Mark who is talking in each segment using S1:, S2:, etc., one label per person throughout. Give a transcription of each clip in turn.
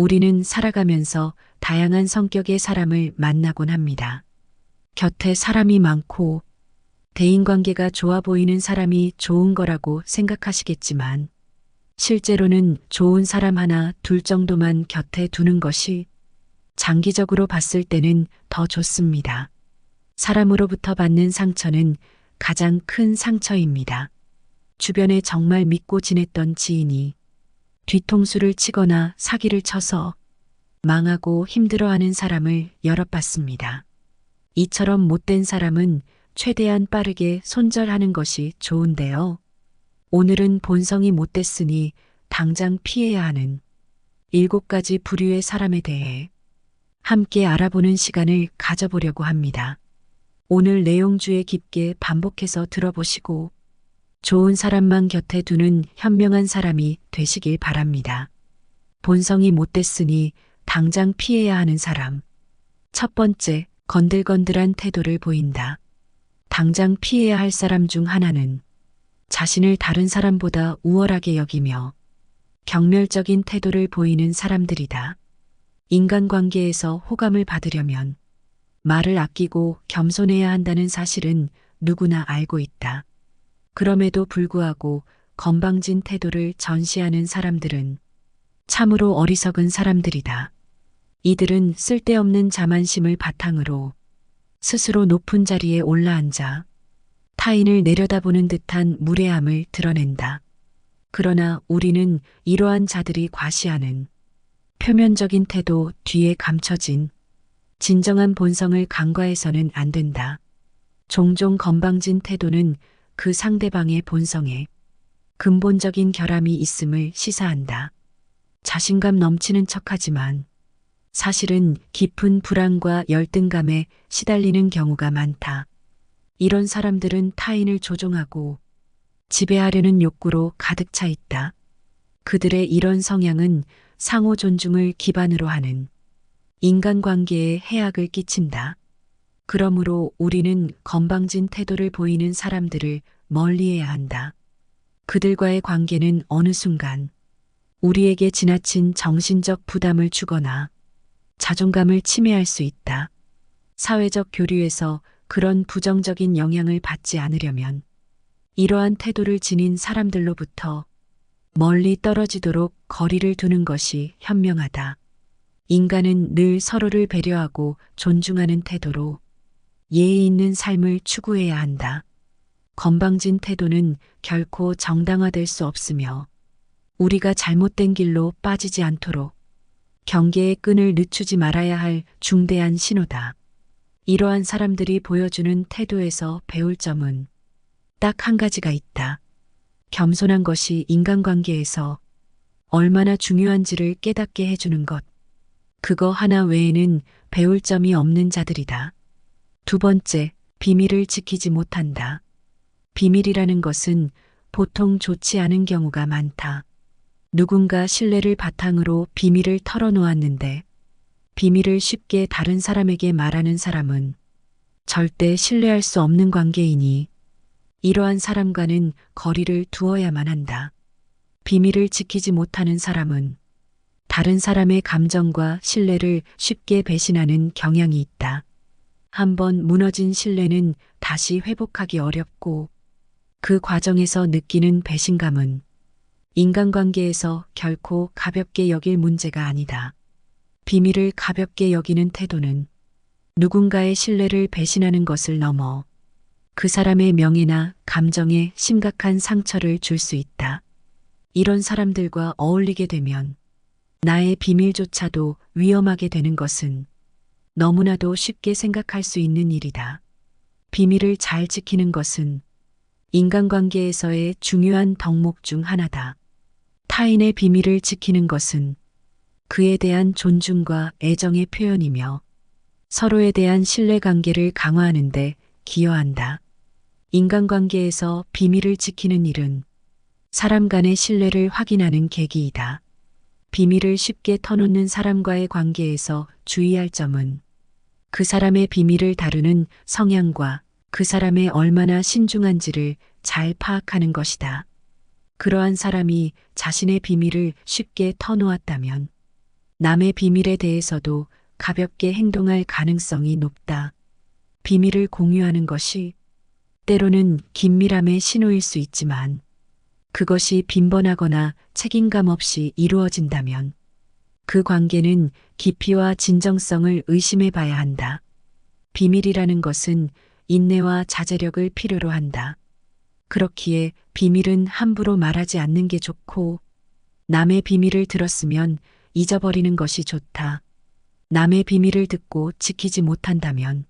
S1: 우리는 살아가면서 다양한 성격의 사람을 만나곤 합니다. 곁에 사람이 많고 대인관계가 좋아 보이는 사람이 좋은 거라고 생각하시겠지만 실제로는 좋은 사람 하나, 둘 정도만 곁에 두는 것이 장기적으로 봤을 때는 더 좋습니다. 사람으로부터 받는 상처는 가장 큰 상처입니다. 주변에 정말 믿고 지냈던 지인이 뒤통수를 치거나 사기를 쳐서 망하고 힘들어하는 사람을 여럿 봤습니다. 이처럼 못된 사람은 최대한 빠르게 손절하는 것이 좋은데요. 오늘은 본성이 못됐으니 당장 피해야 하는 7가지 부류의 사람에 대해 함께 알아보는 시간을 가져보려고 합니다. 오늘 내용 주에 깊게 반복해서 들어보시고 좋은 사람만 곁에 두는 현명한 사람이 되시길 바랍니다. 본성이 못됐으니 당장 피해야 하는 사람. 첫 번째, 건들건들한 태도를 보인다. 당장 피해야 할 사람 중 하나는 자신을 다른 사람보다 우월하게 여기며 경멸적인 태도를 보이는 사람들이다. 인간관계에서 호감을 받으려면 말을 아끼고 겸손해야 한다는 사실은 누구나 알고 있다. 그럼에도 불구하고 건방진 태도를 전시하는 사람들은 참으로 어리석은 사람들이다. 이들은 쓸데없는 자만심을 바탕으로 스스로 높은 자리에 올라앉아 타인을 내려다보는 듯한 무례함을 드러낸다. 그러나 우리는 이러한 자들이 과시하는 표면적인 태도 뒤에 감춰진 진정한 본성을 간과해서는 안 된다. 종종 건방진 태도는 그 상대방의 본성에 근본적인 결함이 있음을 시사한다. 자신감 넘치는 척하지만 사실은 깊은 불안과 열등감에 시달리는 경우가 많다. 이런 사람들은 타인을 조종하고 지배하려는 욕구로 가득 차 있다. 그들의 이런 성향은 상호 존중을 기반으로 하는 인간관계에 해악을 끼친다. 그러므로 우리는 건방진 태도를 보이는 사람들을 멀리해야 한다. 그들과의 관계는 어느 순간 우리에게 지나친 정신적 부담을 주거나 자존감을 침해할 수 있다. 사회적 교류에서 그런 부정적인 영향을 받지 않으려면 이러한 태도를 지닌 사람들로부터 멀리 떨어지도록 거리를 두는 것이 현명하다. 인간은 늘 서로를 배려하고 존중하는 태도로 예의 있는 삶을 추구해야 한다. 건방진 태도는 결코 정당화될 수 없으며 우리가 잘못된 길로 빠지지 않도록 경계의 끈을 늦추지 말아야 할 중대한 신호다. 이러한 사람들이 보여주는 태도에서 배울 점은 딱 한 가지가 있다. 겸손한 것이 인간관계에서 얼마나 중요한지를 깨닫게 해주는 것. 그거 하나 외에는 배울 점이 없는 자들이다. 두 번째, 비밀을 지키지 못한다. 비밀이라는 것은 보통 좋지 않은 경우가 많다. 누군가 신뢰를 바탕으로 비밀을 털어놓았는데 비밀을 쉽게 다른 사람에게 말하는 사람은 절대 신뢰할 수 없는 관계이니 이러한 사람과는 거리를 두어야만 한다. 비밀을 지키지 못하는 사람은 다른 사람의 감정과 신뢰를 쉽게 배신하는 경향이 있다. 한번 무너진 신뢰는 다시 회복하기 어렵고 그 과정에서 느끼는 배신감은 인간관계에서 결코 가볍게 여길 문제가 아니다. 비밀을 가볍게 여기는 태도는 누군가의 신뢰를 배신하는 것을 넘어 그 사람의 명예나 감정에 심각한 상처를 줄 수 있다. 이런 사람들과 어울리게 되면 나의 비밀조차도 위험하게 되는 것은 너무나도 쉽게 생각할 수 있는 일이다. 비밀을 잘 지키는 것은 인간관계에서의 중요한 덕목 중 하나다. 타인의 비밀을 지키는 것은 그에 대한 존중과 애정의 표현이며 서로에 대한 신뢰관계를 강화하는 데 기여한다. 인간관계에서 비밀을 지키는 일은 사람 간의 신뢰를 확인하는 계기이다. 비밀을 쉽게 터놓는 사람과의 관계에서 주의할 점은 그 사람의 비밀을 다루는 성향과 그 사람의 얼마나 신중한지를 잘 파악하는 것이다. 그러한 사람이 자신의 비밀을 쉽게 터놓았다면 남의 비밀에 대해서도 가볍게 행동할 가능성이 높다. 비밀을 공유하는 것이 때로는 긴밀함의 신호일 수 있지만 그것이 빈번하거나 책임감 없이 이루어진다면 그 관계는 깊이와 진정성을 의심해 봐야 한다. 비밀이라는 것은 인내와 자제력을 필요로 한다. 그렇기에 비밀은 함부로 말하지 않는 게 좋고 남의 비밀을 들었으면 잊어버리는 것이 좋다. 남의 비밀을 듣고 지키지 못한다면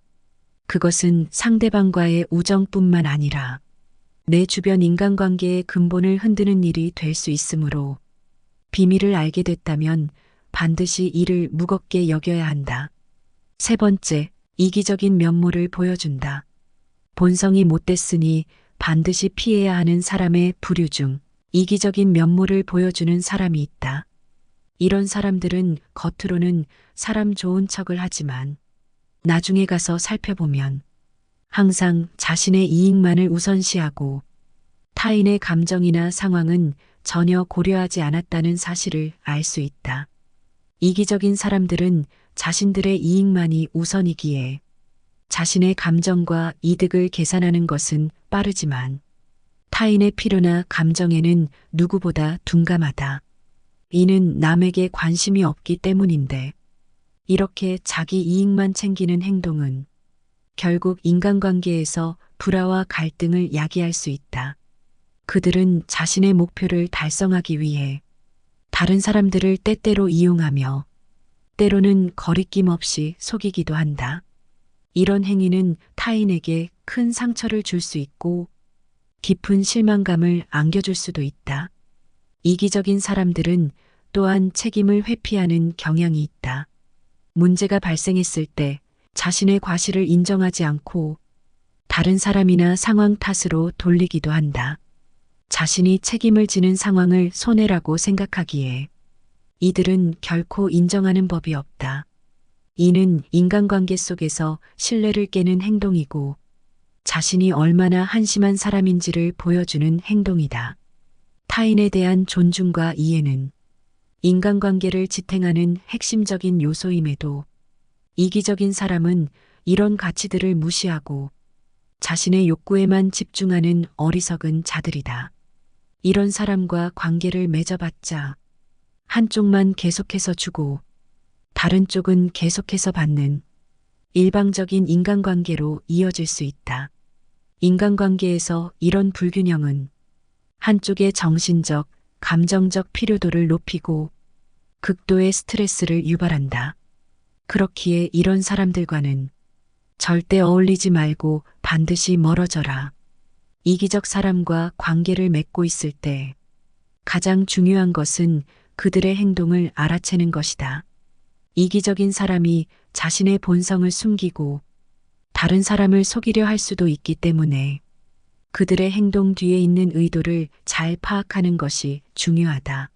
S1: 그것은 상대방과의 우정뿐만 아니라 내 주변 인간관계의 근본을 흔드는 일이 될 수 있으므로 비밀을 알게 됐다면 반드시 이를 무겁게 여겨야 한다. 세 번째, 이기적인 면모를 보여준다. 본성이 못됐으니 반드시 피해야 하는 사람의 부류 중 이기적인 면모를 보여주는 사람이 있다. 이런 사람들은 겉으로는 사람 좋은 척을 하지만 나중에 가서 살펴보면 항상 자신의 이익만을 우선시하고 타인의 감정이나 상황은 전혀 고려하지 않았다는 사실을 알 수 있다. 이기적인 사람들은 자신들의 이익만이 우선이기에 자신의 감정과 이득을 계산하는 것은 빠르지만 타인의 필요나 감정에는 누구보다 둔감하다. 이는 남에게 관심이 없기 때문인데 이렇게 자기 이익만 챙기는 행동은 결국 인간관계에서 불화와 갈등을 야기할 수 있다. 그들은 자신의 목표를 달성하기 위해 다른 사람들을 때때로 이용하며 때로는 거리낌 없이 속이기도 한다. 이런 행위는 타인에게 큰 상처를 줄 수 있고 깊은 실망감을 안겨줄 수도 있다. 이기적인 사람들은 또한 책임을 회피하는 경향이 있다. 문제가 발생했을 때 자신의 과실을 인정하지 않고 다른 사람이나 상황 탓으로 돌리기도 한다. 자신이 책임을 지는 상황을 손해라고 생각하기에 이들은 결코 인정하는 법이 없다. 이는 인간관계 속에서 신뢰를 깨는 행동이고 자신이 얼마나 한심한 사람인지를 보여주는 행동이다. 타인에 대한 존중과 이해는 인간관계를 지탱하는 핵심적인 요소임에도 이기적인 사람은 이런 가치들을 무시하고 자신의 욕구에만 집중하는 어리석은 자들이다. 이런 사람과 관계를 맺어봤자 한쪽만 계속해서 주고 다른 쪽은 계속해서 받는 일방적인 인간관계로 이어질 수 있다. 인간관계에서 이런 불균형은 한쪽의 정신적, 감정적 필요도를 높이고 극도의 스트레스를 유발한다. 그렇기에 이런 사람들과는 절대 어울리지 말고 반드시 멀어져라. 이기적 사람과 관계를 맺고 있을 때 가장 중요한 것은 그들의 행동을 알아채는 것이다. 이기적인 사람이 자신의 본성을 숨기고 다른 사람을 속이려 할 수도 있기 때문에 그들의 행동 뒤에 있는 의도를 잘 파악하는 것이 중요하다.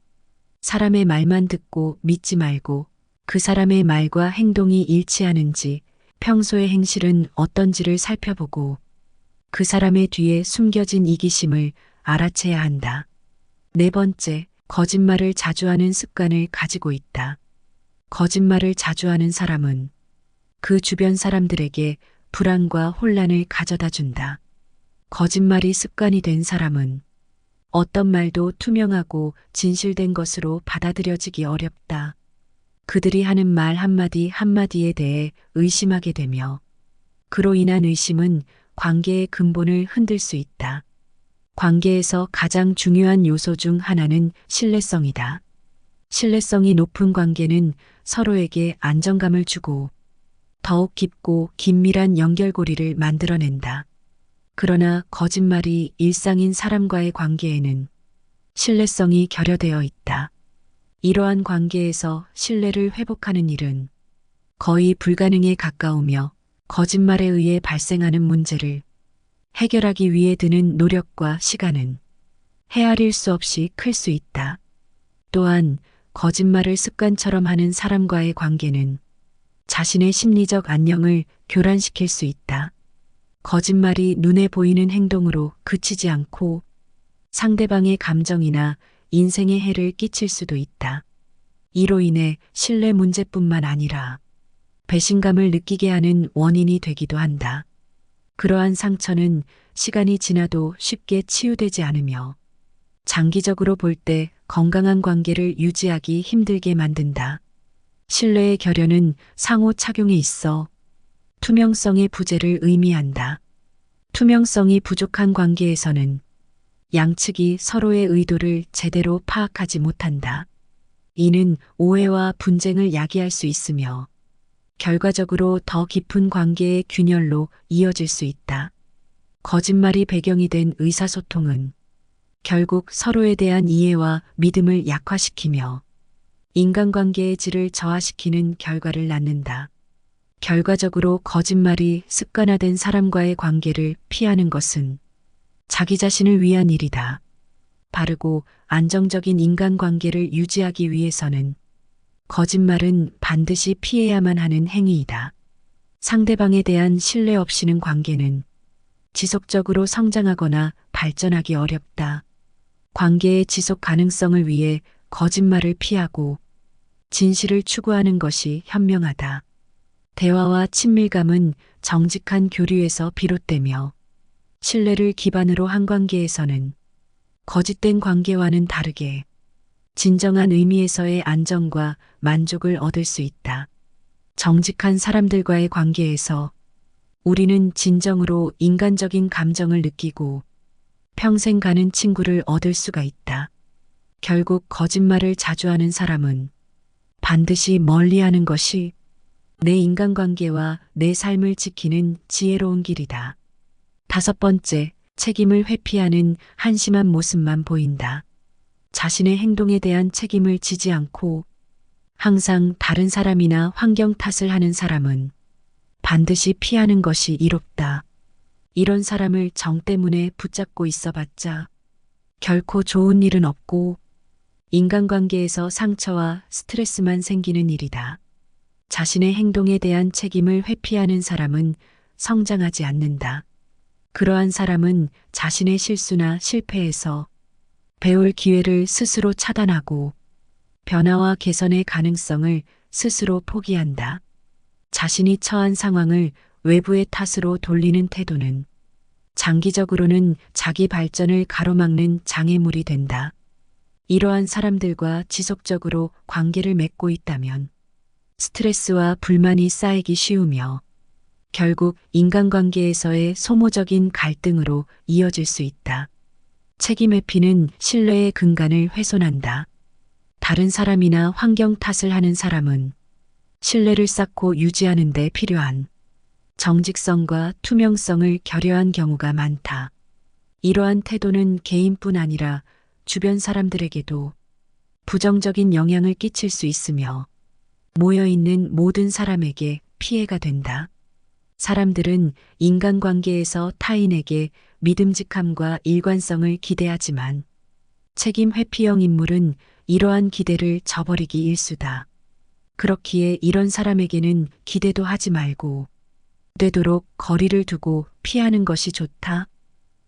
S1: 사람의 말만 듣고 믿지 말고 그 사람의 말과 행동이 일치하는지 평소의 행실은 어떤지를 살펴보고 그 사람의 뒤에 숨겨진 이기심을 알아채야 한다. 네 번째, 거짓말을 자주 하는 습관을 가지고 있다. 거짓말을 자주 하는 사람은 그 주변 사람들에게 불안과 혼란을 가져다 준다. 거짓말이 습관이 된 사람은 어떤 말도 투명하고 진실된 것으로 받아들여지기 어렵다. 그들이 하는 말 한마디 한마디에 대해 의심하게 되며 그로 인한 의심은 관계의 근본을 흔들 수 있다. 관계에서 가장 중요한 요소 중 하나는 신뢰성이다. 신뢰성이 높은 관계는 서로에게 안정감을 주고 더욱 깊고 긴밀한 연결고리를 만들어낸다. 그러나 거짓말이 일상인 사람과의 관계에는 신뢰성이 결여되어 있다. 이러한 관계에서 신뢰를 회복하는 일은 거의 불가능에 가까우며 거짓말에 의해 발생하는 문제를 해결하기 위해 드는 노력과 시간은 헤아릴 수 없이 클 수 있다. 또한 거짓말을 습관처럼 하는 사람과의 관계는 자신의 심리적 안녕을 교란시킬 수 있다. 거짓말이 눈에 보이는 행동으로 그치지 않고 상대방의 감정이나 인생에 해를 끼칠 수도 있다. 이로 인해 신뢰 문제뿐만 아니라 배신감을 느끼게 하는 원인이 되기도 한다. 그러한 상처는 시간이 지나도 쉽게 치유되지 않으며 장기적으로 볼 때 건강한 관계를 유지하기 힘들게 만든다. 신뢰의 결여는 상호 착용에 있어 투명성의 부재를 의미한다. 투명성이 부족한 관계에서는 양측이 서로의 의도를 제대로 파악하지 못한다. 이는 오해와 분쟁을 야기할 수 있으며 결과적으로 더 깊은 관계의 균열로 이어질 수 있다. 거짓말이 배경이 된 의사소통은 결국 서로에 대한 이해와 믿음을 약화시키며 인간관계의 질을 저하시키는 결과를 낳는다. 결과적으로 거짓말이 습관화된 사람과의 관계를 피하는 것은 자기 자신을 위한 일이다. 바르고 안정적인 인간관계를 유지하기 위해서는 거짓말은 반드시 피해야만 하는 행위이다. 상대방에 대한 신뢰 없이는 관계는 지속적으로 성장하거나 발전하기 어렵다. 관계의 지속 가능성을 위해 거짓말을 피하고 진실을 추구하는 것이 현명하다. 대화와 친밀감은 정직한 교류에서 비롯되며 신뢰를 기반으로 한 관계에서는 거짓된 관계와는 다르게 진정한 의미에서의 안정과 만족을 얻을 수 있다. 정직한 사람들과의 관계에서 우리는 진정으로 인간적인 감정을 느끼고 평생 가는 친구를 얻을 수가 있다. 결국 거짓말을 자주 하는 사람은 반드시 멀리하는 것이 내 인간관계와 내 삶을 지키는 지혜로운 길이다. 5번째, 책임을 회피하는 한심한 모습만 보인다. 자신의 행동에 대한 책임을 지지 않고 항상 다른 사람이나 환경 탓을 하는 사람은 반드시 피하는 것이 이롭다. 이런 사람을 정 때문에 붙잡고 있어봤자 결코 좋은 일은 없고 인간관계에서 상처와 스트레스만 생기는 일이다. 자신의 행동에 대한 책임을 회피하는 사람은 성장하지 않는다. 그러한 사람은 자신의 실수나 실패에서 배울 기회를 스스로 차단하고 변화와 개선의 가능성을 스스로 포기한다. 자신이 처한 상황을 외부의 탓으로 돌리는 태도는 장기적으로는 자기 발전을 가로막는 장애물이 된다. 이러한 사람들과 지속적으로 관계를 맺고 있다면 스트레스와 불만이 쌓이기 쉬우며 결국 인간관계에서의 소모적인 갈등으로 이어질 수 있다. 책임 회피는 신뢰의 근간을 훼손한다. 다른 사람이나 환경 탓을 하는 사람은 신뢰를 쌓고 유지하는 데 필요한 정직성과 투명성을 결여한 경우가 많다. 이러한 태도는 개인뿐 아니라 주변 사람들에게도 부정적인 영향을 끼칠 수 있으며 모여있는 모든 사람에게 피해가 된다. 사람들은 인간관계에서 타인에게 믿음직함과 일관성을 기대하지만 책임 회피형 인물은 이러한 기대를 저버리기 일쑤다. 그렇기에 이런 사람에게는 기대도 하지 말고 되도록 거리를 두고 피하는 것이 좋다.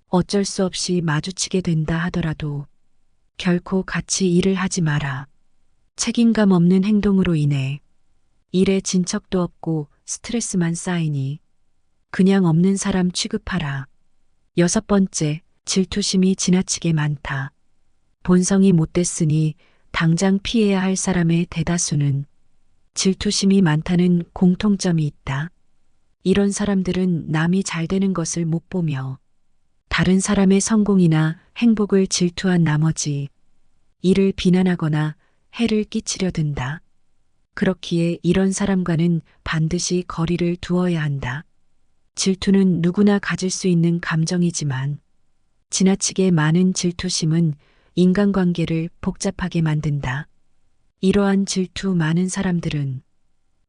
S1: 어쩔 수 없이 마주치게 된다 하더라도 결코 같이 일을 하지 마라. 책임감 없는 행동으로 인해 일에 진척도 없고 스트레스만 쌓이니 그냥 없는 사람 취급하라. 6번째, 질투심이 지나치게 많다. 본성이 못됐으니 당장 피해야 할 사람의 대다수는 질투심이 많다는 공통점이 있다. 이런 사람들은 남이 잘 되는 것을 못 보며 다른 사람의 성공이나 행복을 질투한 나머지 이를 비난하거나 해를 끼치려 든다. 그렇기에 이런 사람과는 반드시 거리를 두어야 한다. 질투는 누구나 가질 수 있는 감정이지만 지나치게 많은 질투심은 인간관계를 복잡하게 만든다. 이러한 질투 많은 사람들은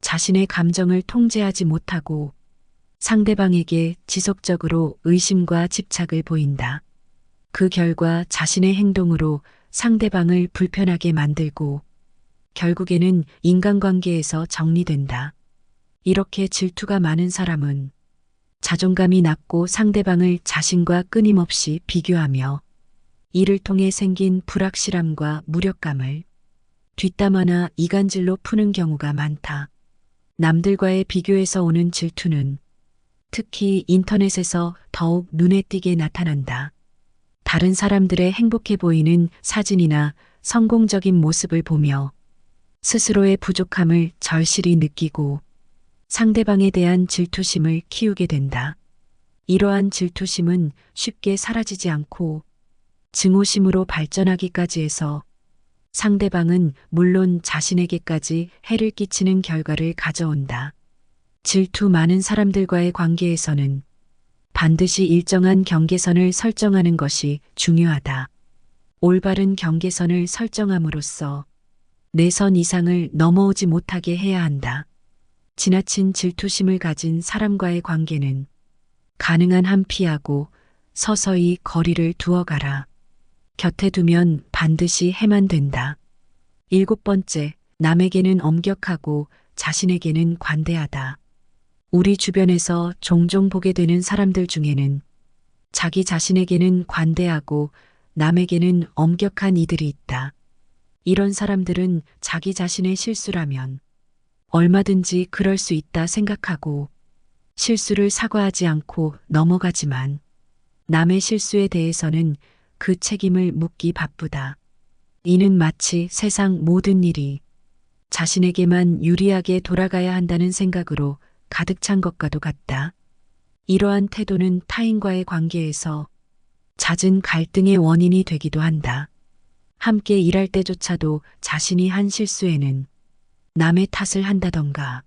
S1: 자신의 감정을 통제하지 못하고 상대방에게 지속적으로 의심과 집착을 보인다. 그 결과 자신의 행동으로 상대방을 불편하게 만들고 결국에는 인간관계에서 정리된다. 이렇게 질투가 많은 사람은 자존감이 낮고 상대방을 자신과 끊임없이 비교하며 이를 통해 생긴 불확실함과 무력감을 뒷담화나 이간질로 푸는 경우가 많다. 남들과의 비교에서 오는 질투는 특히 인터넷에서 더욱 눈에 띄게 나타난다. 다른 사람들의 행복해 보이는 사진이나 성공적인 모습을 보며 스스로의 부족함을 절실히 느끼고 상대방에 대한 질투심을 키우게 된다. 이러한 질투심은 쉽게 사라지지 않고 증오심으로 발전하기까지 해서 상대방은 물론 자신에게까지 해를 끼치는 결과를 가져온다. 질투 많은 사람들과의 관계에서는 반드시 일정한 경계선을 설정하는 것이 중요하다. 올바른 경계선을 설정함으로써 내 선 이상을 넘어오지 못하게 해야 한다. 지나친 질투심을 가진 사람과의 관계는 가능한 한 피하고 서서히 거리를 두어가라. 곁에 두면 반드시 해만 된다. 7번째, 남에게는 엄격하고 자신에게는 관대하다. 우리 주변에서 종종 보게 되는 사람들 중에는 자기 자신에게는 관대하고 남에게는 엄격한 이들이 있다. 이런 사람들은 자기 자신의 실수라면 얼마든지 그럴 수 있다 생각하고 실수를 사과하지 않고 넘어가지만 남의 실수에 대해서는 그 책임을 묻기 바쁘다. 이는 마치 세상 모든 일이 자신에게만 유리하게 돌아가야 한다는 생각으로 가득 찬 것과도 같다. 이러한 태도는 타인과의 관계에서 잦은 갈등의 원인이 되기도 한다. 함께 일할 때조차도 자신이 한 실수에는 남의 탓을 한다던가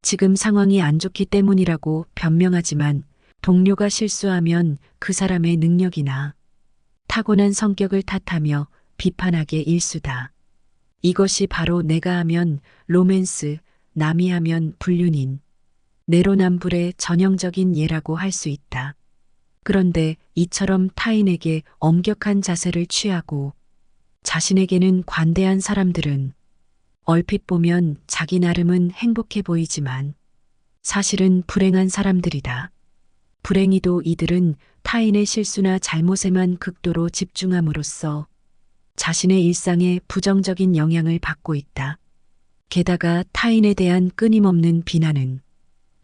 S1: 지금 상황이 안 좋기 때문이라고 변명하지만 동료가 실수하면 그 사람의 능력이나 타고난 성격을 탓하며 비판하게 일수다. 이것이 바로 내가 하면 로맨스, 남이 하면 불륜인, 내로남불의 전형적인 예라고 할 수 있다. 그런데 이처럼 타인에게 엄격한 자세를 취하고 자신에게는 관대한 사람들은 얼핏 보면 자기 나름은 행복해 보이지만 사실은 불행한 사람들이다. 불행히도 이들은 타인의 실수나 잘못에만 극도로 집중함으로써 자신의 일상에 부정적인 영향을 받고 있다. 게다가 타인에 대한 끊임없는 비난은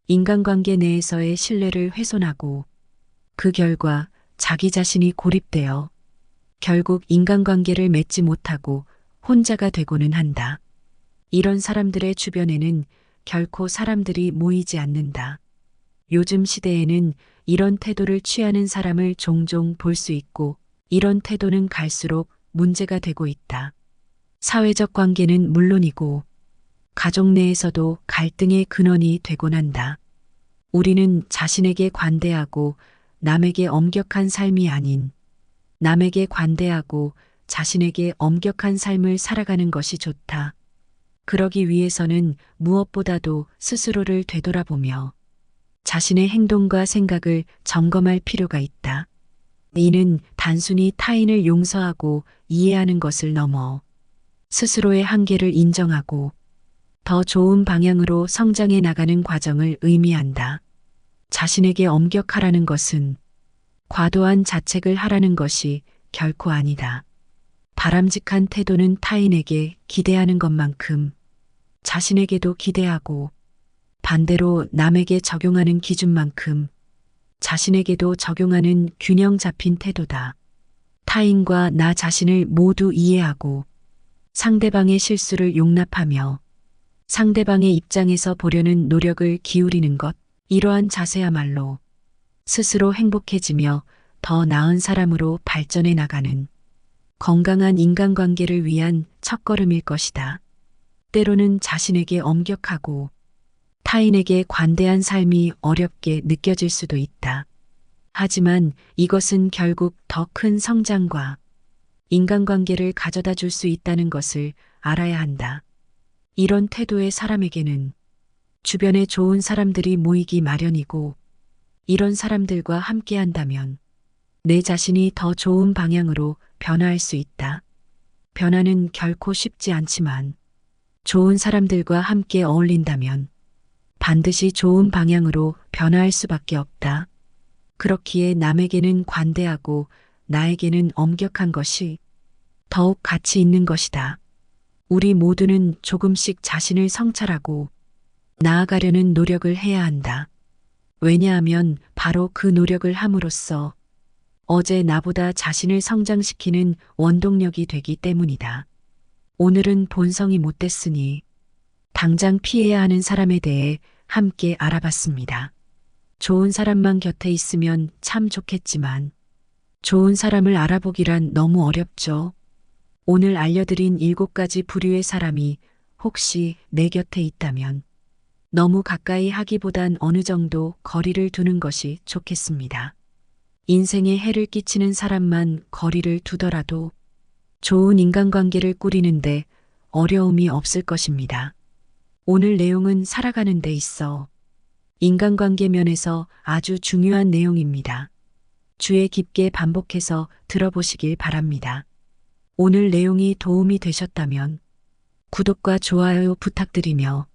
S1: 인간관계 내에서의 신뢰를 훼손하고 그 결과 자기 자신이 고립되어 결국 인간관계를 맺지 못하고 혼자가 되고는 한다. 이런 사람들의 주변에는 결코 사람들이 모이지 않는다. 요즘 시대에는 이런 태도를 취하는 사람을 종종 볼 수 있고 이런 태도는 갈수록 문제가 되고 있다. 사회적 관계는 물론이고 가족 내에서도 갈등의 근원이 되곤 한다. 우리는 자신에게 관대하고 남에게 엄격한 삶이 아닌 남에게 관대하고 자신에게 엄격한 삶을 살아가는 것이 좋다. 그러기 위해서는 무엇보다도 스스로를 되돌아보며 자신의 행동과 생각을 점검할 필요가 있다. 이는 단순히 타인을 용서하고 이해하는 것을 넘어 스스로의 한계를 인정하고 더 좋은 방향으로 성장해 나가는 과정을 의미한다. 자신에게 엄격하라는 것은 과도한 자책을 하라는 것이 결코 아니다. 바람직한 태도는 타인에게 기대하는 것만큼 자신에게도 기대하고 반대로 남에게 적용하는 기준만큼 자신에게도 적용하는 균형 잡힌 태도다. 타인과 나 자신을 모두 이해하고 상대방의 실수를 용납하며 상대방의 입장에서 보려는 노력을 기울이는 것, 이러한 자세야말로 스스로 행복해지며 더 나은 사람으로 발전해 나가는 건강한 인간관계를 위한 첫걸음일 것이다. 때로는 자신에게 엄격하고 타인에게 관대한 삶이 어렵게 느껴질 수도 있다. 하지만 이것은 결국 더 큰 성장과 인간관계를 가져다 줄 수 있다는 것을 알아야 한다. 이런 태도의 사람에게는 주변에 좋은 사람들이 모이기 마련이고 이런 사람들과 함께 한다면 내 자신이 더 좋은 방향으로 변화할 수 있다. 변화는 결코 쉽지 않지만 좋은 사람들과 함께 어울린다면 반드시 좋은 방향으로 변화할 수밖에 없다. 그렇기에 남에게는 관대하고 나에게는 엄격한 것이 더욱 가치 있는 것이다. 우리 모두는 조금씩 자신을 성찰하고 나아가려는 노력을 해야 한다. 왜냐하면 바로 그 노력을 함으로써 어제 나보다 자신을 성장시키는 원동력이 되기 때문이다. 오늘은 본성이 못됐으니 당장 피해야 하는 사람에 대해 함께 알아봤습니다. 좋은 사람만 곁에 있으면 참 좋겠지만 좋은 사람을 알아보기란 너무 어렵죠. 오늘 알려드린 7가지 부류의 사람이 혹시 내 곁에 있다면 너무 가까이 하기보단 어느 정도 거리를 두는 것이 좋겠습니다. 인생에 해를 끼치는 사람만 거리를 두더라도 좋은 인간관계를 꾸리는데 어려움이 없을 것입니다. 오늘 내용은 살아가는 데 있어 인간관계 면에서 아주 중요한 내용입니다. 주에 깊게 반복해서 들어보시길 바랍니다. 오늘 내용이 도움이 되셨다면 구독과 좋아요 부탁드리며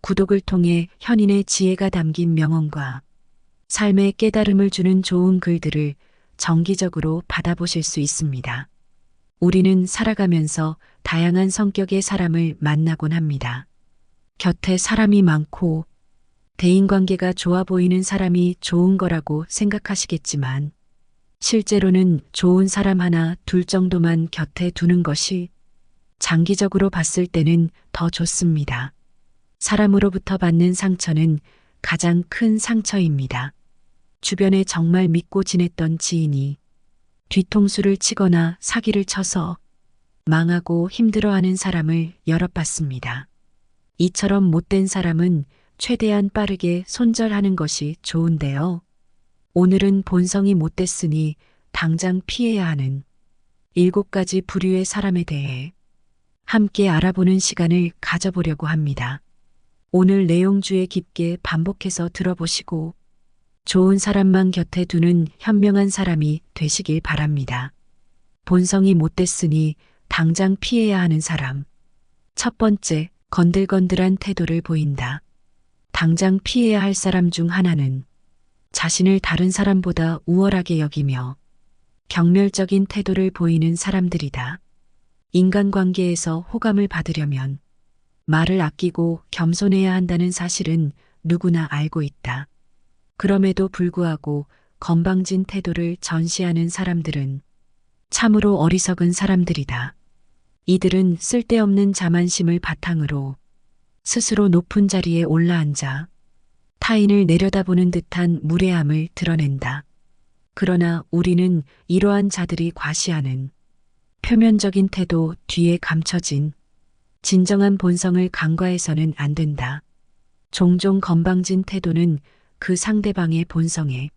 S1: 구독을 통해 현인의 지혜가 담긴 명언과 삶의 깨달음을 주는 좋은 글들을 정기적으로 받아보실 수 있습니다. 우리는 살아가면서 다양한 성격의 사람을 만나곤 합니다. 곁에 사람이 많고 대인관계가 좋아 보이는 사람이 좋은 거라고 생각하시겠지만 실제로는 좋은 사람 하나 둘 정도만 곁에 두는 것이 장기적으로 봤을 때는 더 좋습니다. 사람으로부터 받는 상처는 가장 큰 상처입니다. 주변에 정말 믿고 지냈던 지인이 뒤통수를 치거나 사기를 쳐서 망하고 힘들어하는 사람을 여럿 봤습니다. 이처럼 못된 사람은 최대한 빠르게 손절하는 것이 좋은데요. 오늘은 본성이 못됐으니 당장 피해야 하는 7가지 부류의 사람에 대해 함께 알아보는 시간을 가져보려고 합니다. 오늘 내용 주에 깊게 반복해서 들어보시고 좋은 사람만 곁에 두는 현명한 사람이 되시길 바랍니다. 본성이 못됐으니 당장 피해야 하는 사람. 첫 번째, 건들건들한 태도를 보인다. 당장 피해야 할 사람 중 하나는 자신을 다른 사람보다 우월하게 여기며 경멸적인 태도를 보이는 사람들이다. 인간관계에서 호감을 받으려면 말을 아끼고 겸손해야 한다는 사실은 누구나 알고 있다. 그럼에도 불구하고 건방진 태도를 전시하는 사람들은 참으로 어리석은 사람들이다. 이들은 쓸데없는 자만심을 바탕으로 스스로 높은 자리에 올라앉아 타인을 내려다보는 듯한 무례함을 드러낸다. 그러나 우리는 이러한 자들이 과시하는 표면적인 태도 뒤에 감춰진 진정한 본성을 간과해서는 안 된다. 종종 건방진 태도는 그 상대방의 본성에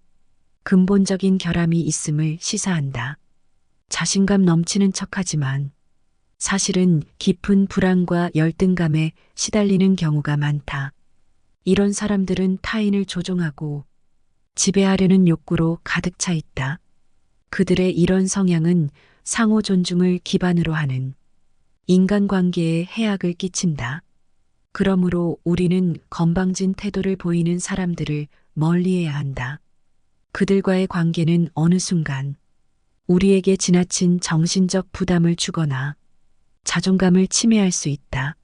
S1: 근본적인 결함이 있음을 시사한다. 자신감 넘치는 척하지만 사실은 깊은 불안과 열등감에 시달리는 경우가 많다. 이런 사람들은 타인을 조종하고 지배하려는 욕구로 가득 차 있다. 그들의 이런 성향은 상호 존중을 기반으로 하는 인간관계에 해악을 끼친다. 그러므로 우리는 건방진 태도를 보이는 사람들을 멀리해야 한다. 그들과의 관계는 어느 순간 우리에게 지나친 정신적 부담을 주거나 자존감을 침해할 수 있다.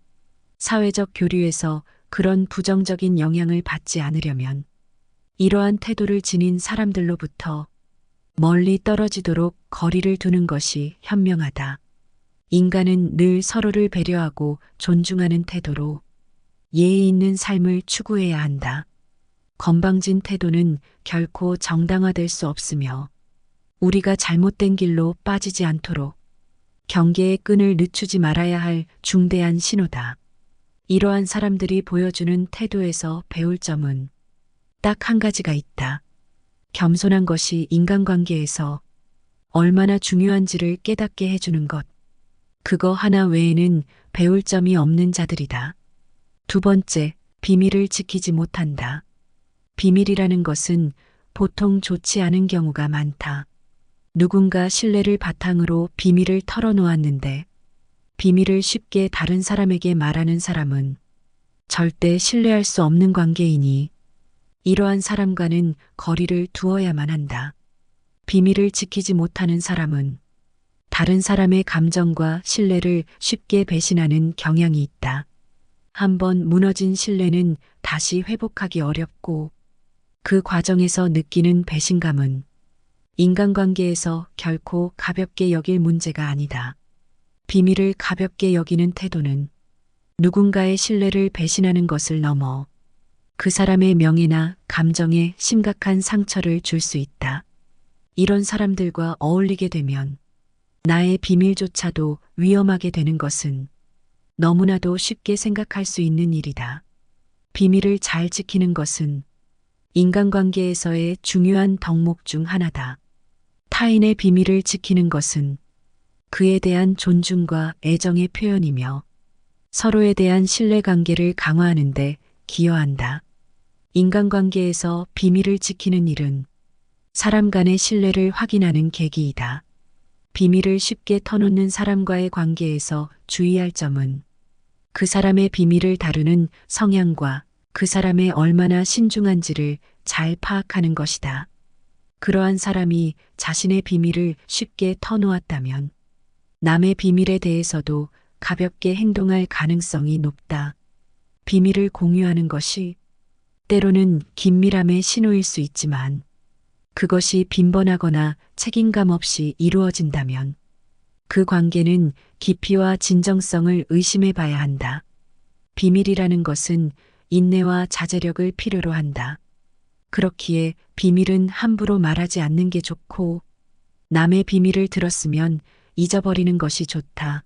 S1: 사회적 교류에서 그런 부정적인 영향을 받지 않으려면 이러한 태도를 지닌 사람들로부터 멀리 떨어지도록 거리를 두는 것이 현명하다. 인간은 늘 서로를 배려하고 존중하는 태도로 예의 있는 삶을 추구해야 한다. 건방진 태도는 결코 정당화될 수 없으며 우리가 잘못된 길로 빠지지 않도록 경계의 끈을 늦추지 말아야 할 중대한 신호다. 이러한 사람들이 보여주는 태도에서 배울 점은 딱 한 가지가 있다. 겸손한 것이 인간관계에서 얼마나 중요한지를 깨닫게 해주는 것. 그거 하나 외에는 배울 점이 없는 자들이다. 두 번째, 비밀을 지키지 못한다. 비밀이라는 것은 보통 좋지 않은 경우가 많다. 누군가 신뢰를 바탕으로 비밀을 털어놓았는데 비밀을 쉽게 다른 사람에게 말하는 사람은 절대 신뢰할 수 없는 관계이니 이러한 사람과는 거리를 두어야만 한다. 비밀을 지키지 못하는 사람은 다른 사람의 감정과 신뢰를 쉽게 배신하는 경향이 있다. 한번 무너진 신뢰는 다시 회복하기 어렵고 그 과정에서 느끼는 배신감은 인간관계에서 결코 가볍게 여길 문제가 아니다. 비밀을 가볍게 여기는 태도는 누군가의 신뢰를 배신하는 것을 넘어 그 사람의 명예나 감정에 심각한 상처를 줄 수 있다. 이런 사람들과 어울리게 되면 나의 비밀조차도 위험하게 되는 것은 너무나도 쉽게 생각할 수 있는 일이다. 비밀을 잘 지키는 것은 인간관계에서의 중요한 덕목 중 하나다. 타인의 비밀을 지키는 것은 그에 대한 존중과 애정의 표현이며 서로에 대한 신뢰관계를 강화하는 데 기여한다. 인간관계에서 비밀을 지키는 일은 사람 간의 신뢰를 확인하는 계기이다. 비밀을 쉽게 터놓는 사람과의 관계에서 주의할 점은 그 사람의 비밀을 다루는 성향과 그 사람의 얼마나 신중한지를 잘 파악하는 것이다. 그러한 사람이 자신의 비밀을 쉽게 터놓았다면 남의 비밀에 대해서도 가볍게 행동할 가능성이 높다. 비밀을 공유하는 것이 때로는 긴밀함의 신호일 수 있지만 그것이 빈번하거나 책임감 없이 이루어진다면 그 관계는 깊이와 진정성을 의심해 봐야 한다. 비밀이라는 것은 인내와 자제력을 필요로 한다. 그렇기에 비밀은 함부로 말하지 않는 게 좋고 남의 비밀을 들었으면 잊어버리는 것이 좋다.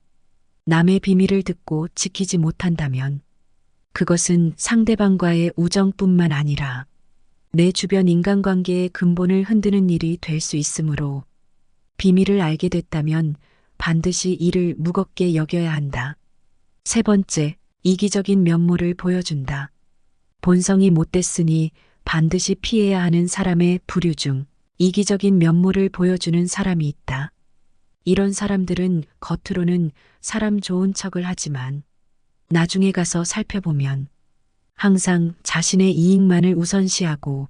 S1: 남의 비밀을 듣고 지키지 못한다면 그것은 상대방과의 우정뿐만 아니라 내 주변 인간관계의 근본을 흔드는 일이 될 수 있으므로 비밀을 알게 됐다면 반드시 이를 무겁게 여겨야 한다. 세 번째, 이기적인 면모를 보여준다. 본성이 못됐으니 반드시 피해야 하는 사람의 부류 중 이기적인 면모를 보여주는 사람이 있다. 이런 사람들은 겉으로는 사람 좋은 척을 하지만 나중에 가서 살펴보면 항상 자신의 이익만을 우선시하고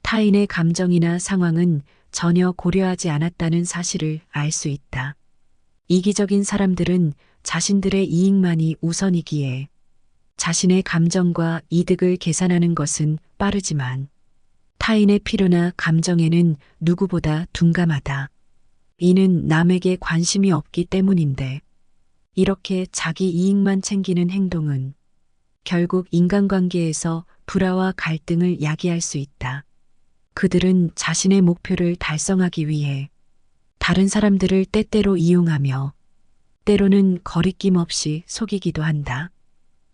S1: 타인의 감정이나 상황은 전혀 고려하지 않았다는 사실을 알 수 있다. 이기적인 사람들은 자신들의 이익만이 우선이기에 자신의 감정과 이득을 계산하는 것은 빠르지만 타인의 필요나 감정에는 누구보다 둔감하다. 이는 남에게 관심이 없기 때문인데 이렇게 자기 이익만 챙기는 행동은 결국 인간관계에서 불화와 갈등을 야기할 수 있다. 그들은 자신의 목표를 달성하기 위해 다른 사람들을 때때로 이용하며 때로는 거리낌 없이 속이기도 한다.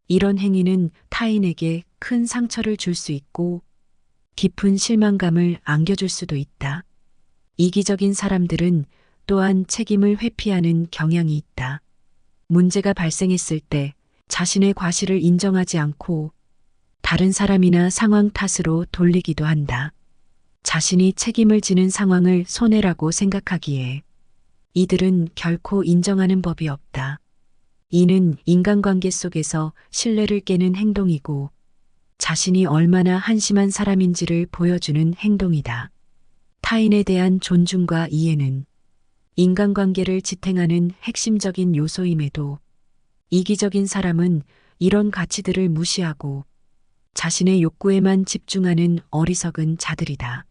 S1: 이런 행위는 타인에게 큰 상처를 줄 수 있고 깊은 실망감을 안겨줄 수도 있다. 이기적인 사람들은 또한 책임을 회피하는 경향이 있다. 문제가 발생했을 때 자신의 과실을 인정하지 않고 다른 사람이나 상황 탓으로 돌리기도 한다. 자신이 책임을 지는 상황을 손해라고 생각하기에 이들은 결코 인정하는 법이 없다. 이는 인간관계 속에서 신뢰를 깨는 행동이고 자신이 얼마나 한심한 사람인지를 보여주는 행동이다. 타인에 대한 존중과 이해는 인간관계를 지탱하는 핵심적인 요소임에도 이기적인 사람은 이런 가치들을 무시하고 자신의 욕구에만 집중하는 어리석은 자들이다.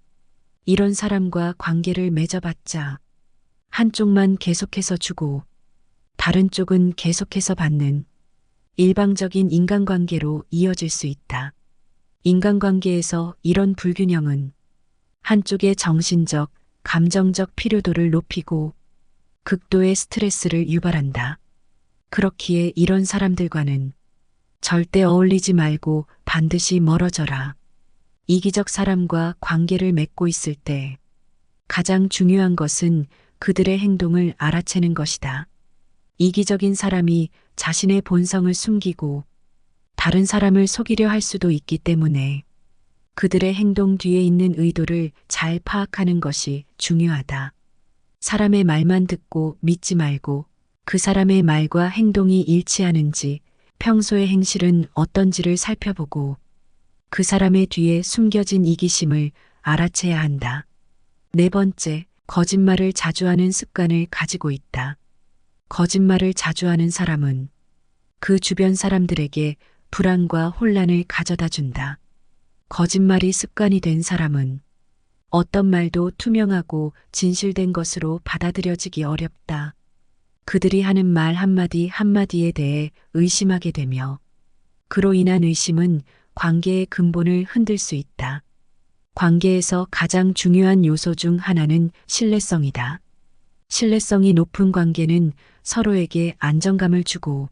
S1: 이런 사람과 관계를 맺어봤자 한쪽만 계속해서 주고 다른 쪽은 계속해서 받는 일방적인 인간관계로 이어질 수 있다. 인간관계에서 이런 불균형은 한쪽의 정신적, 감정적 필요도를 높이고 극도의 스트레스를 유발한다. 그렇기에 이런 사람들과는 절대 어울리지 말고 반드시 멀어져라. 이기적 사람과 관계를 맺고 있을 때 가장 중요한 것은 그들의 행동을 알아채는 것이다. 이기적인 사람이 자신의 본성을 숨기고 다른 사람을 속이려 할 수도 있기 때문에 그들의 행동 뒤에 있는 의도를 잘 파악하는 것이 중요하다. 사람의 말만 듣고 믿지 말고 그 사람의 말과 행동이 일치하는지 평소의 행실은 어떤지를 살펴보고 그 사람의 뒤에 숨겨진 이기심을 알아채야 한다. 네 번째, 거짓말을 자주 하는 습관을 가지고 있다. 거짓말을 자주 하는 사람은 그 주변 사람들에게 불안과 혼란을 가져다 준다. 거짓말이 습관이 된 사람은 어떤 말도 투명하고 진실된 것으로 받아들여지기 어렵다. 그들이 하는 말 한마디 한마디에 대해 의심하게 되며 그로 인한 의심은 관계의 근본을 흔들 수 있다. 관계에서 가장 중요한 요소 중 하나는 신뢰성이다. 신뢰성이 높은 관계는 서로에게 안정감을 주고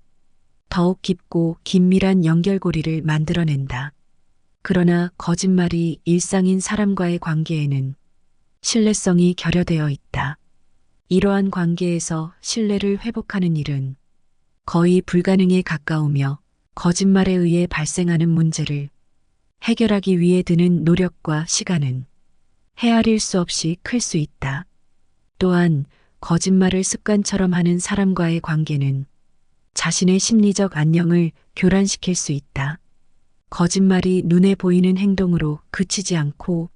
S1: 더욱 깊고 긴밀한 연결고리를 만들어낸다. 그러나 거짓말이 일상인 사람과의 관계에는 신뢰성이 결여되어 있다. 이러한 관계에서 신뢰를 회복하는 일은 거의 불가능에 가까우며 거짓말에 의해 발생하는 문제를 해결하기 위해 드는 노력과 시간은 헤아릴 수 없이 클 수 있다. 또한 거짓말을 습관처럼 하는 사람과의 관계는 자신의 심리적 안녕을 교란시킬 수 있다. 거짓말이 눈에 보이는 행동으로 그치지 않고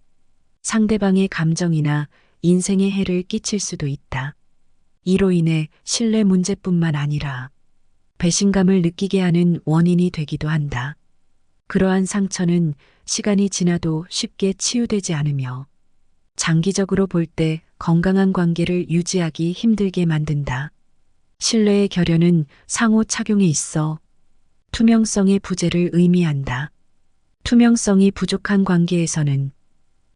S1: 상대방의 감정이나 인생에 해를 끼칠 수도 있다. 이로 인해 신뢰 문제뿐만 아니라 배신감을 느끼게 하는 원인이 되기도 한다. 그러한 상처는 시간이 지나도 쉽게 치유되지 않으며 장기적으로 볼 때 건강한 관계를 유지하기 힘들게 만든다. 신뢰의 결여는 상호 착용에 있어 투명성의 부재를 의미한다. 투명성이 부족한 관계에서는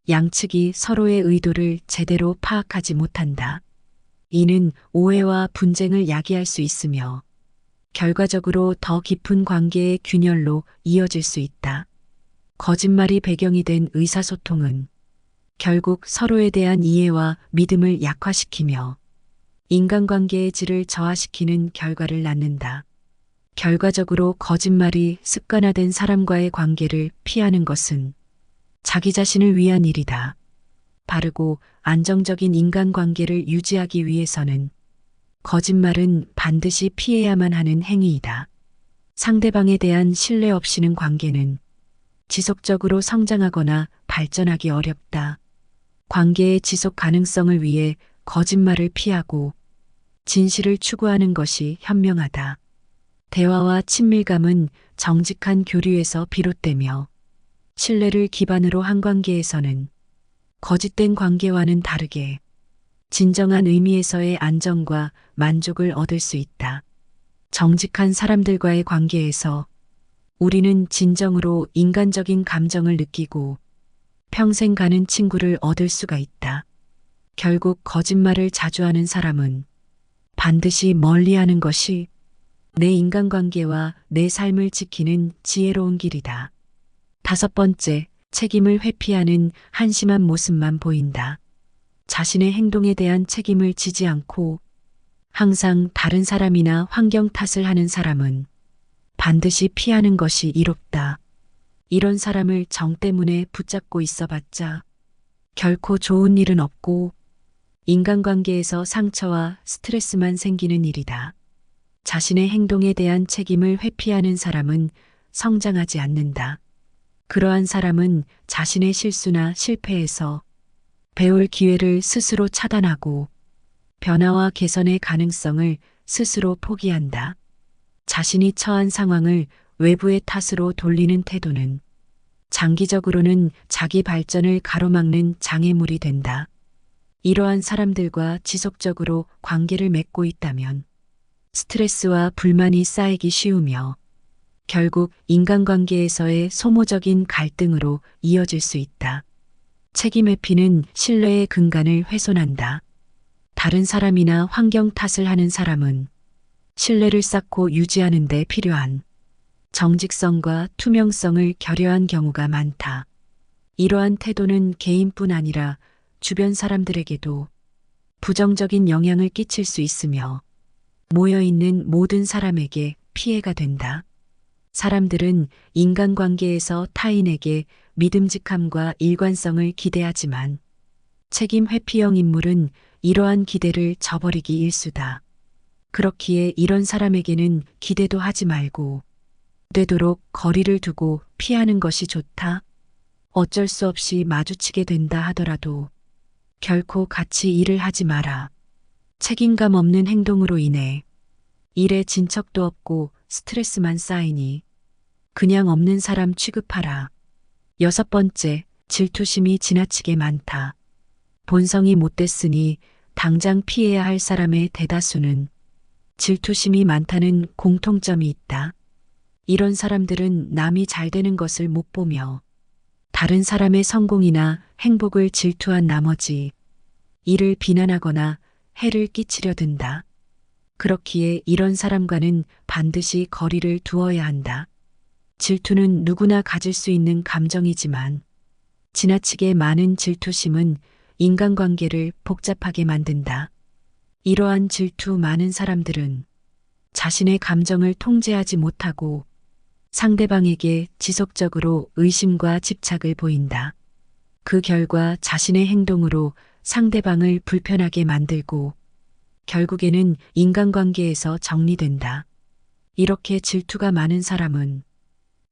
S1: 양측이 서로의 의도를 제대로 파악하지 못한다. 이는 오해와 분쟁을 야기할 수 있으며 결과적으로 더 깊은 관계의 균열로 이어질 수 있다. 거짓말이 배경이 된 의사소통은 결국 서로에 대한 이해와 믿음을 약화시키며 인간관계의 질을 저하시키는 결과를 낳는다. 결과적으로 거짓말이 습관화된 사람과의 관계를 피하는 것은 자기 자신을 위한 일이다. 바르고 안정적인 인간관계를 유지하기 위해서는 거짓말은 반드시 피해야만 하는 행위이다. 상대방에 대한 신뢰 없이는 관계는 지속적으로 성장하거나 발전하기 어렵다. 관계의 지속 가능성을 위해 거짓말을 피하고 진실을 추구하는 것이 현명하다. 대화와 친밀감은 정직한 교류에서 비롯되며 신뢰를 기반으로 한 관계에서는 거짓된 관계와는 다르게 진정한 의미에서의 안정과 만족을 얻을 수 있다. 정직한 사람들과의 관계에서 우리는 진정으로 인간적인 감정을 느끼고 평생 가는 친구를 얻을 수가 있다. 결국 거짓말을 자주 하는 사람은 반드시 멀리하는 것이 내 인간관계와 내 삶을 지키는 지혜로운 길이다. 5번째, 책임을 회피하는 한심한 모습만 보인다. 자신의 행동에 대한 책임을 지지 않고 항상 다른 사람이나 환경 탓을 하는 사람은 반드시 피하는 것이 이롭다. 이런 사람을 정 때문에 붙잡고 있어봤자 결코 좋은 일은 없고 인간관계에서 상처와 스트레스만 생기는 일이다. 자신의 행동에 대한 책임을 회피하는 사람은 성장하지 않는다. 그러한 사람은 자신의 실수나 실패에서 배울 기회를 스스로 차단하고 변화와 개선의 가능성을 스스로 포기한다. 자신이 처한 상황을 외부의 탓으로 돌리는 태도는 장기적으로는 자기 발전을 가로막는 장애물이 된다. 이러한 사람들과 지속적으로 관계를 맺고 있다면 스트레스와 불만이 쌓이기 쉬우며 결국 인간관계에서의 소모적인 갈등으로 이어질 수 있다. 책임 회피는 신뢰의 근간을 훼손한다. 다른 사람이나 환경 탓을 하는 사람은 신뢰를 쌓고 유지하는 데 필요한 정직성과 투명성을 결여한 경우가 많다. 이러한 태도는 개인뿐 아니라 주변 사람들에게도 부정적인 영향을 끼칠 수 있으며 모여있는 모든 사람에게 피해가 된다. 사람들은 인간관계에서 타인에게 믿음직함과 일관성을 기대하지만 책임 회피형 인물은 이러한 기대를 저버리기 일쑤다. 그렇기에 이런 사람에게는 기대도 하지 말고 되도록 거리를 두고 피하는 것이 좋다. 어쩔 수 없이 마주치게 된다 하더라도 결코 같이 일을 하지 마라. 책임감 없는 행동으로 인해 일에 진척도 없고 스트레스만 쌓이니 그냥 없는 사람 취급하라. 6번째, 질투심이 지나치게 많다. 본성이 못됐으니 당장 피해야 할 사람의 대다수는 질투심이 많다는 공통점이 있다. 이런 사람들은 남이 잘 되는 것을 못 보며 다른 사람의 성공이나 행복을 질투한 나머지 이를 비난하거나 해를 끼치려 든다. 그렇기에 이런 사람과는 반드시 거리를 두어야 한다. 질투는 누구나 가질 수 있는 감정이지만 지나치게 많은 질투심은 인간관계를 복잡하게 만든다. 이러한 질투 많은 사람들은 자신의 감정을 통제하지 못하고 상대방에게 지속적으로 의심과 집착을 보인다. 그 결과 자신의 행동으로 상대방을 불편하게 만들고 결국에는 인간관계에서 정리된다. 이렇게 질투가 많은 사람은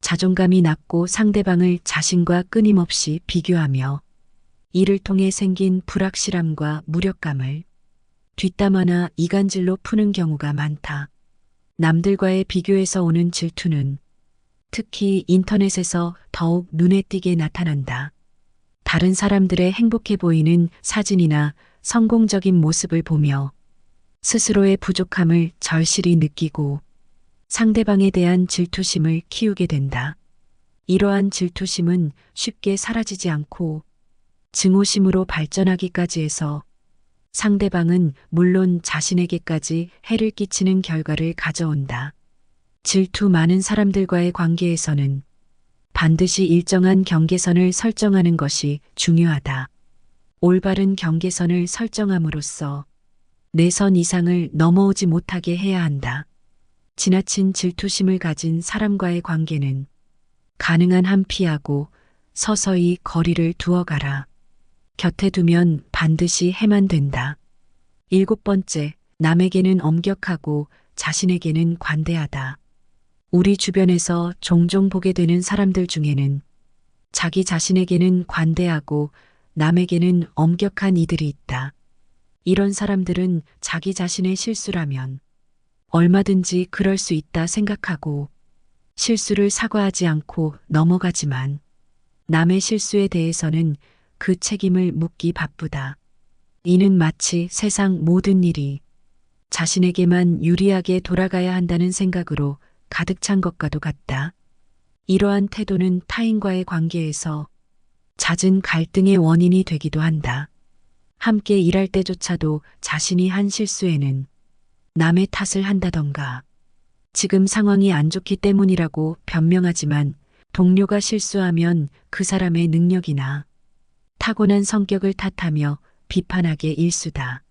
S1: 자존감이 낮고 상대방을 자신과 끊임없이 비교하며 이를 통해 생긴 불확실함과 무력감을 뒷담화나 이간질로 푸는 경우가 많다. 남들과의 비교에서 오는 질투는 특히 인터넷에서 더욱 눈에 띄게 나타난다. 다른 사람들의 행복해 보이는 사진이나 성공적인 모습을 보며 스스로의 부족함을 절실히 느끼고 상대방에 대한 질투심을 키우게 된다. 이러한 질투심은 쉽게 사라지지 않고 증오심으로 발전하기까지 해서 상대방은 물론 자신에게까지 해를 끼치는 결과를 가져온다. 질투 많은 사람들과의 관계에서는 반드시 일정한 경계선을 설정하는 것이 중요하다. 올바른 경계선을 설정함으로써 내 선 이상을 넘어오지 못하게 해야 한다. 지나친 질투심을 가진 사람과의 관계는 가능한 한 피하고 서서히 거리를 두어가라. 곁에 두면 반드시 해만 된다. 7번째, 남에게는 엄격하고 자신에게는 관대하다. 우리 주변에서 종종 보게 되는 사람들 중에는 자기 자신에게는 관대하고 남에게는 엄격한 이들이 있다. 이런 사람들은 자기 자신의 실수라면 얼마든지 그럴 수 있다 생각하고 실수를 사과하지 않고 넘어가지만 남의 실수에 대해서는 그 책임을 묻기 바쁘다. 이는 마치 세상 모든 일이 자신에게만 유리하게 돌아가야 한다는 생각으로 가득 찬 것과도 같다. 이러한 태도는 타인과의 관계에서 잦은 갈등의 원인이 되기도 한다. 함께 일할 때조차도 자신이 한 실수에는 남의 탓을 한다던가 지금 상황이 안 좋기 때문이라고 변명하지만 동료가 실수하면 그 사람의 능력이나 타고난 성격을 탓하며 비판하게 일수다.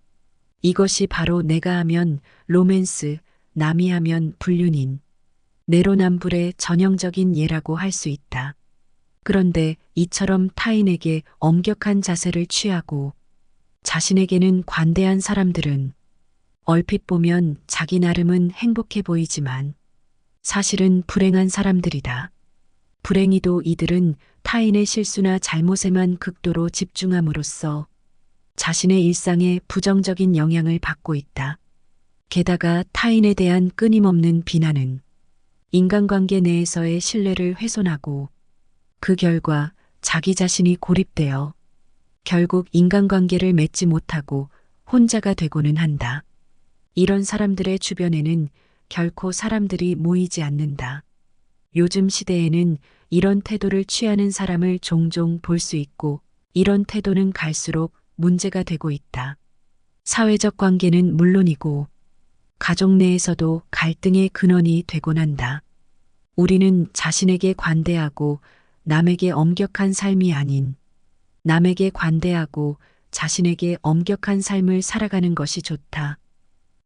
S1: 이것이 바로 내가 하면 로맨스, 남이 하면 불륜인 내로남불의 전형적인 예라고 할 수 있다. 그런데 이처럼 타인에게 엄격한 자세를 취하고 자신에게는 관대한 사람들은 얼핏 보면 자기 나름은 행복해 보이지만 사실은 불행한 사람들이다. 불행히도 이들은 타인의 실수나 잘못에만 극도로 집중함으로써 자신의 일상에 부정적인 영향을 받고 있다. 게다가 타인에 대한 끊임없는 비난은 인간관계 내에서의 신뢰를 훼손하고 그 결과 자기 자신이 고립되어 결국 인간관계를 맺지 못하고 혼자가 되고는 한다. 이런 사람들의 주변에는 결코 사람들이 모이지 않는다. 요즘 시대에는 이런 태도를 취하는 사람을 종종 볼 수 있고 이런 태도는 갈수록 문제가 되고 있다. 사회적 관계는 물론이고 가족 내에서도 갈등의 근원이 되곤 한다. 우리는 자신에게 관대하고 남에게 엄격한 삶이 아닌 남에게 관대하고 자신에게 엄격한 삶을 살아가는 것이 좋다.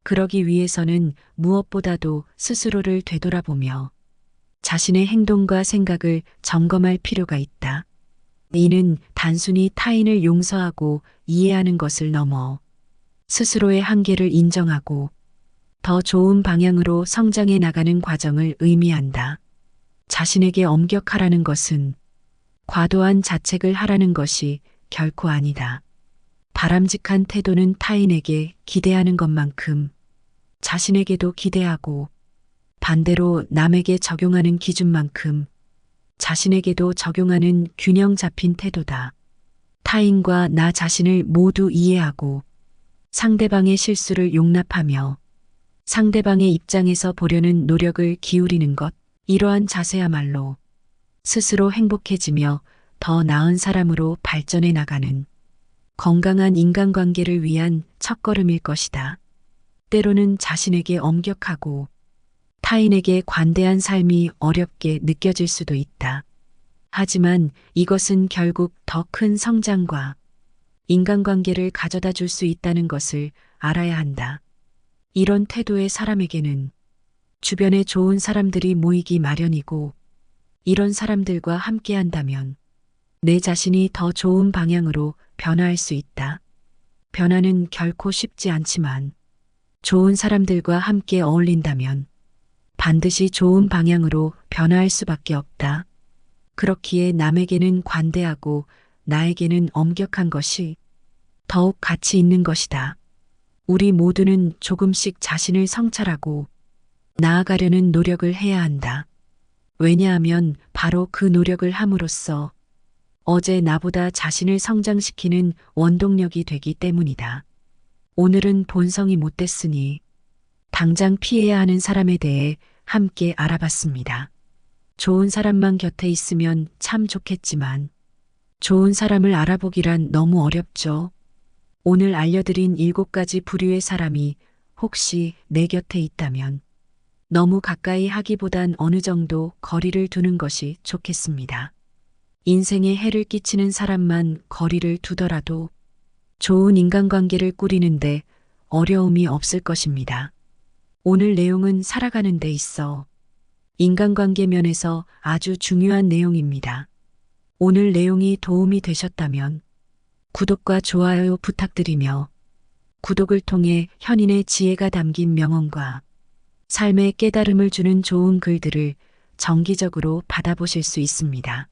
S1: 그러기 위해서는 무엇보다도 스스로를 되돌아보며 자신의 행동과 생각을 점검할 필요가 있다. 이는 단순히 타인을 용서하고 이해하는 것을 넘어 스스로의 한계를 인정하고 더 좋은 방향으로 성장해 나가는 과정을 의미한다. 자신에게 엄격하라는 것은 과도한 자책을 하라는 것이 결코 아니다. 바람직한 태도는 타인에게 기대하는 것만큼 자신에게도 기대하고 반대로 남에게 적용하는 기준만큼 자신에게도 적용하는 균형 잡힌 태도다. 타인과 나 자신을 모두 이해하고 상대방의 실수를 용납하며 상대방의 입장에서 보려는 노력을 기울이는 것, 이러한 자세야말로 스스로 행복해지며 더 나은 사람으로 발전해 나가는 건강한 인간관계를 위한 첫걸음일 것이다. 때로는 자신에게 엄격하고 타인에게 관대한 삶이 어렵게 느껴질 수도 있다. 하지만 이것은 결국 더 큰 성장과 인간관계를 가져다 줄 수 있다는 것을 알아야 한다. 이런 태도의 사람에게는 주변에 좋은 사람들이 모이기 마련이고 이런 사람들과 함께 한다면 내 자신이 더 좋은 방향으로 변화할 수 있다. 변화는 결코 쉽지 않지만 좋은 사람들과 함께 어울린다면 반드시 좋은 방향으로 변화할 수밖에 없다. 그렇기에 남에게는 관대하고 나에게는 엄격한 것이 더욱 가치 있는 것이다. 우리 모두는 조금씩 자신을 성찰하고 나아가려는 노력을 해야 한다. 왜냐하면 바로 그 노력을 함으로써 어제 나보다 자신을 성장시키는 원동력이 되기 때문이다. 오늘은 본성이 못됐으니 당장 피해야 하는 사람에 대해 함께 알아봤습니다. 좋은 사람만 곁에 있으면 참 좋겠지만 좋은 사람을 알아보기란 너무 어렵죠. 오늘 알려드린 7가지 부류의 사람이 혹시 내 곁에 있다면 너무 가까이 하기보단 어느 정도 거리를 두는 것이 좋겠습니다. 인생에 해를 끼치는 사람만 거리를 두더라도 좋은 인간관계를 꾸리는데 어려움이 없을 것입니다. 오늘 내용은 살아가는 데 있어 인간관계 면에서 아주 중요한 내용입니다. 오늘 내용이 도움이 되셨다면 구독과 좋아요 부탁드리며 구독을 통해 현인의 지혜가 담긴 명언과 삶의 깨달음을 주는 좋은 글들을 정기적으로 받아보실 수 있습니다.